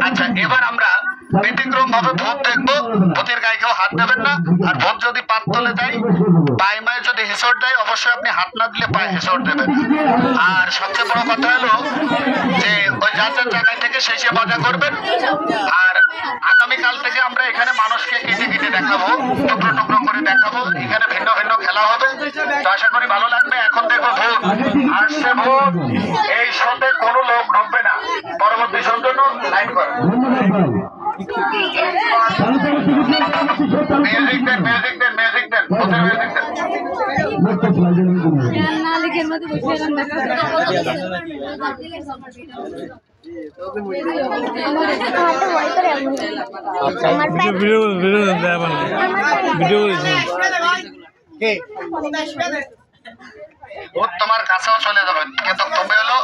আচ্ছা, এবার আমরা ব্যতিক্রম ভাবে ভূত দেখবো। ভূতের গায়ে কেউ হাত দেবেন না। আর ভূত যদি পাত তলে দেয়, পায়ে মায়ে যদি হেসর দেয়, অবশ্যই আপনি হাত না দিলে পায়ে হেসর দেবেন। আর সবচেয়ে বড় কথা হলো যে ওই যার যার জায়গায় থেকে শেষে মজা করবেন। আর আগামীকাল থেকে আমরা এখানে মানুষকে কেটে কেটে দেখাবো, টুকরো টুকরো করে দেখাবো। এখানে ভিন্ন ভিন্ন খেলা হবে, তো আশা করি ভালো লাগবে। এখন দেখো ভূত আসছে, ভূত। এই শোতে কোনো লোক ঢুকবে না। পরবর্তী শোর জন্য লাইন করে মিউজিক দেন, মিউজিক দেন, মিউজিক দেন, ভূতের মিউজিক দেন। তোমার কাছেও চলে যাবে, কিন্তু তুমি হলো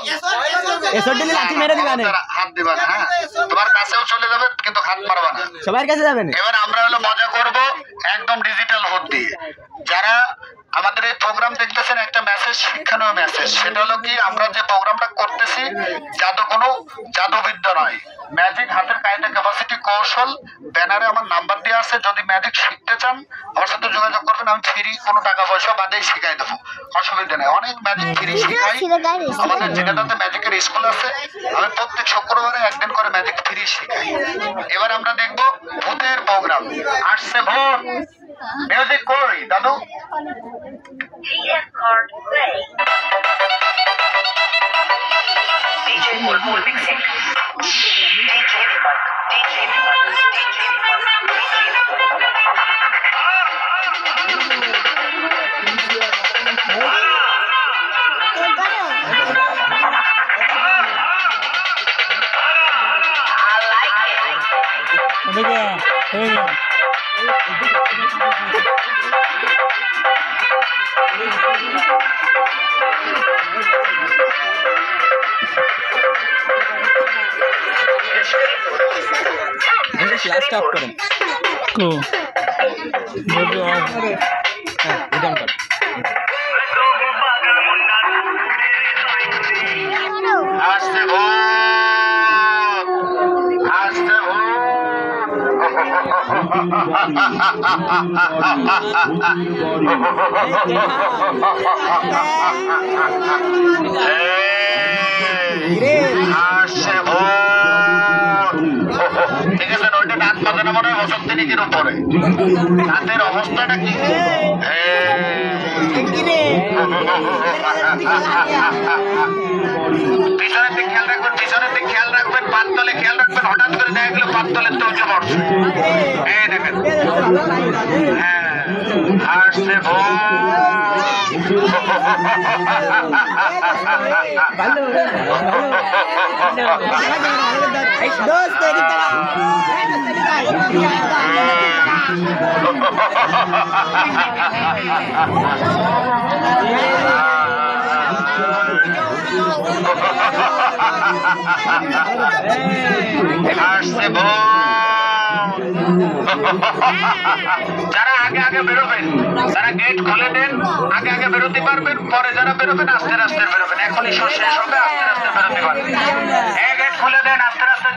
হাত দিবা না। হ্যাঁ, তোমার কাছেও চলে যাবে, কিন্তু হাত মারবা না। সবার কাছে যাবেন। এবার আমরা হলো মজা করব একদম ডিজিটাল ভূত দিয়ে। যারা আমাদের এই প্রোগ্রাম দেখতেছেন, একটা মেসেজ, শিক্ষণীয় মেসেজ। সেটা হলো কি, আমরা যে প্রোগ্রামটা করতেছি জাদু কোনো জাদুবিদ্যা নয়, ম্যাজিক, হাতের কায়দা, ক্যাপাসিটি, কৌশল। ব্যানারে আমার নাম্বার দেওয়া আছে, যদি ম্যাজিক শিখতে চান আমার সাথে যোগাযোগ করবেন। আমি ফ্রি, কোনো টাকা পয়সা বাদেই শিখাই দেবো, অসুবিধা নেই। অনেক ম্যাজিক ফ্রি শিখাই। আমাদের জেনেদাতে ম্যাজিকের স্কুল আছে, আমি প্রত্যেক শুক্রবারে একদিন করে ম্যাজিক ফ্রি শিখাই। এবার আমরা দেখবো ভূতের প্রোগ্রাম। আসছে ভূত, মিউজিক কই দাদু? DJ Bulbul mixing. DJ Vimak. DJ Vimak. DJ Vimak. I like it. Stop करें को रिटर्न कर आस्ते हो ঠিক আছে, ওইটা দাঁত বাজানো মনে হয় বসন্তি নিকির উপরে। দাঁতের অবস্থাটা কি? পিছনের দিক খেয়াল রাখবেন, পিছনের দিক খেয়াল রাখবেন, পাততলে খেয়াল রাখবেন। হঠাৎ করে দেখা গেল পাততলের তো উঁচু পড়ছে। এই দেখেন, হ্যাঁ, আসছে আসছে যারা আগে আগে বেরোবেন তারা গেট খুলে দেন, আগে আগে বেরোতে পারবেন, পরে যারা বেরোবেন আস্তে আস্তে বেরোবেন। এখনই শেষ হবে, আস্তে আস্তে বেরোতে পারবেন। গেট খুলে দেন, আস্তে আস্তে।